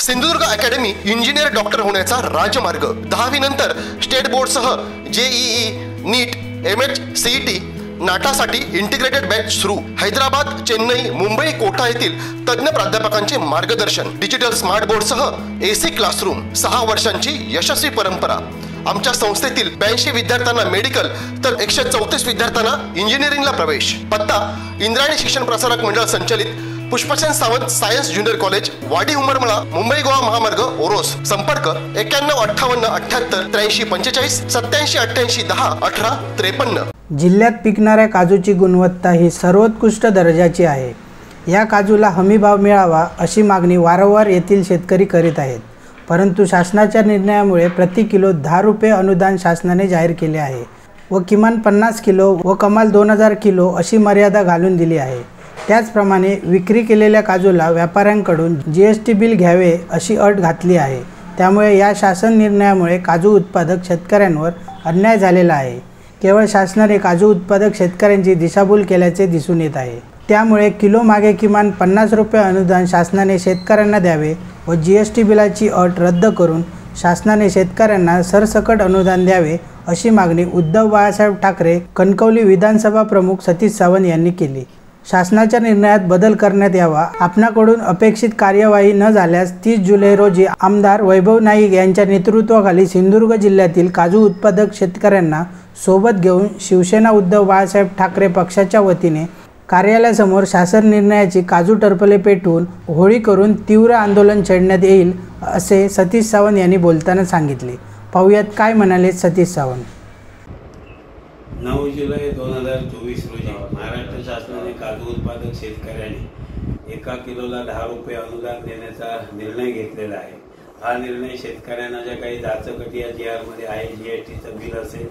Sindhudurg academy engineer doctor होण्याचा राजमार्ग। 10वी नंतर स्टेट बोर्डसह जेईई, नीट, एमएच, सीईटी, नाटासाठी इंटिग्रेटेड बॅच सुरू। हैदराबाद, चेन्नई, मुंबई, कोटा येथील तज्ञ प्राध्यापकांचे मार्गदर्शन। डिजिटल स्मार्ट बोर्डसह एसी क्लासरूम। 6 वर्षांची यशस्वी परंपरा। आमच्या संस्थेतील 82 विद्यार्थ्यांना मेडिकल तर 134 विद्यार्थ्यांना इंजिनिअरिंगला प्रवेश। पत्ता इंद्रायणी शिक्षण प्रसारक मंडळ संचलित Pushpasen Sawant science junior college, वाडी उमरमळा, मुंबई गोवा महामार्ग, ओरोस। संपर्क 9158788345 8788 10 18 53। जिल्ह्यात पिकणाऱ्या काजूची गुणवत्ता ही सर्वोत्कृष्ट दर्जाची आहे। या काजूला हमीभाव मिळावा अशी मागणी वारंवार येथील शेतकरी करीत आहेत, परंतु शासनाच्या निर्णयामुळे प्रति किलो 10 रुपये अनुदान शासनाने जाहीर केले आहे व किमान 50 किलो व कमाल 2000 किलो अशी मर्यादा घालून दिली आहे। त्याचप्रमाणे विक्री केलेल्या काजूला व्यापाऱ्यांकडून जीएसटी बिल घ्यावे अशी अट घातली आहे। त्यामुळे या शासन निर्णयामुळे काजू उत्पादक शेतकऱ्यांवर अन्याय झालेला आहे। केवळ शासनाने काजू उत्पादक शेतकऱ्यांची दिशाभूल केल्याचे दिसून येत आहे। त्यामुळे किलो मागे किमान 50 रुपये अनुदान शासनाने शेतकऱ्यांना द्यावे व जीएसटी बिलाची अट रद्द करून शासनाने शेतकऱ्यांना सरसकट अनुदान द्यावे अशी मागणी उद्धव बाळासाहेब ठाकरे कणकवली विधानसभा प्रमुख सतीश सावंत यांनी केली। शासनाच्या निर्णयात बदल करण्यात यावा। आपणाकडून अपेक्षित कार्यवाही न झाल्यास 30 जुलै रोजी आमदार वैभव नाईक यांच्या नेतृत्वाखाली सिंधुदुर्ग जिल्ह्यातील काजू उत्पादक शेतकऱ्यांना सोबत घेऊन शिवसेना उद्धव बाळासाहेब ठाकरे पक्षाच्या वतीने कार्यालयासमोर शासन निर्णयाची काजू टरफले पेटवून होळी करून तीव्र आंदोलन छेडण्यात येईल असे सतीश सावंत यांनी बोलताना सांगितले। पाहुयात काय म्हणाले सतीश सावंत। 9 जुलै 2024 रोजी महाराष्ट्र शासनाने काजू उत्पादक शेतकऱ्यांनी 1 किलोला 10 रुपये अनुदान देण्याचा निर्णय घेतलेला आहे। हा निर्णय शेतकऱ्यांना ज्या काही जाचकटी या जीआरमध्ये आहे, जीएसटीचं बिल असेल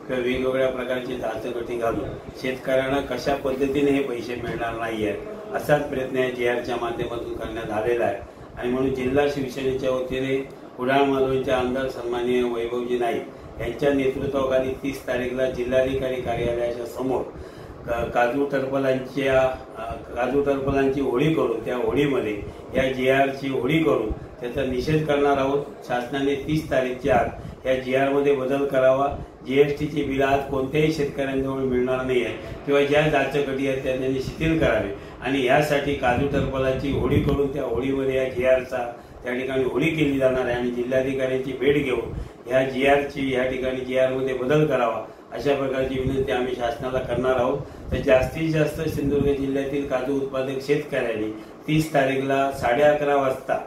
किंवा वेगवेगळ्या प्रकारची जाचकटी घालून शेतकऱ्यांना कशा पद्धतीने हे पैसे मिळणार नाही आहेत असाच प्रयत्न या जीआरच्या माध्यमातून करण्यात आलेला आहे। आणि म्हणून जिल्हा शिवसेनेच्या वतीने कुडाळ मालवणचे आमदार सन्माननीय वैभवजी नाईक यांच्या नेतृत्वाखाली 30 तारीखला जिल्हाधिकारी कार्यालयाच्या समोर काजू टरफलांची होळी करून त्या होळीमध्ये या जीआरची होळी करून त्याचा निषेध करणार आहोत। शासनाने 30 तारीखच्या आत या जीआरमध्ये बदल करावा। जीएसटीची बिल आज कोणत्याही शेतकऱ्यांजवळ मिळणार नाही आहे किंवा ज्या जाचकटी आहेत त्या त्यांनी शिथिल करावे आणि यासाठी काजू टरफलाची होळी करून त्या होळीमध्ये या जीआरचा त्या ठिकाणी होळी केली जाणार आहे आणि जिल्हाधिकाऱ्यांची भेट घेऊन या जीआरची या ठिकाणी जीआरमध्ये बदल करावा अशा प्रकारची विनंती आम्ही शासनाला करणार आहोत। तर जास्तीत जास्त सिंधुदुर्ग जिल्ह्यातील काजू उत्पादक शेतकऱ्यांनी 30 तारीखला 11:30 वाजता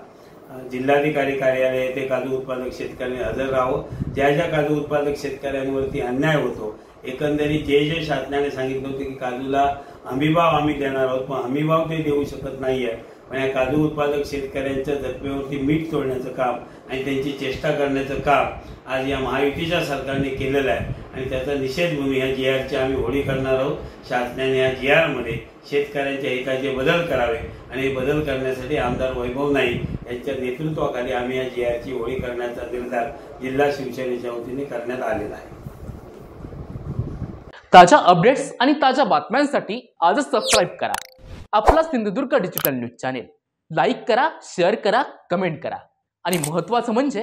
जिल्हाधिकारी कार्यालय येथे काजू उत्पादक शेतकऱ्यांनी हजर राहावं। ज्या ज्या काजू उत्पादक शेतकऱ्यांवरती अन्याय होतो, एकंदरीत जे शासनाने सांगितलं होतं की काजूला हमीभाव आम्ही देणार आहोत, पण हमीभाव ते देऊ शकत नाहीये। पण या काजू उत्पादक शेतकऱ्यांच्या जखमेवरती मीठ तोडण्याचं काम आणि त्यांची चेष्टा करण्याचं काम आज या महायुतीच्या सरकारने केलेलं आहे आणि त्याचा निषेध म्हणून या जीआरची आम्ही होळी करणार आहोत। शासनाने या जीआरमध्ये शेतकऱ्यांच्या हिताचे बदल करावे आणि बदल करण्यासाठी आमदार वैभव नाईक यांच्या नेतृत्वाखाली आम्ही या जीआरची होळी करण्याचा निर्धार जिल्हा शिवसेनेच्या वतीने करण्यात आलेला आहे। ताज्या अपडेट्स आणि ताज्या बातम्यांसाठी आजच सबस्क्राइब करा आपला Sindhudurg digital news channel. Like करा, शेअर करा, कमेंट करा आणि महत्त्वाचं म्हणजे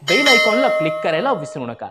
बेल आयकॉनला क्लिक करायला विसरू नका।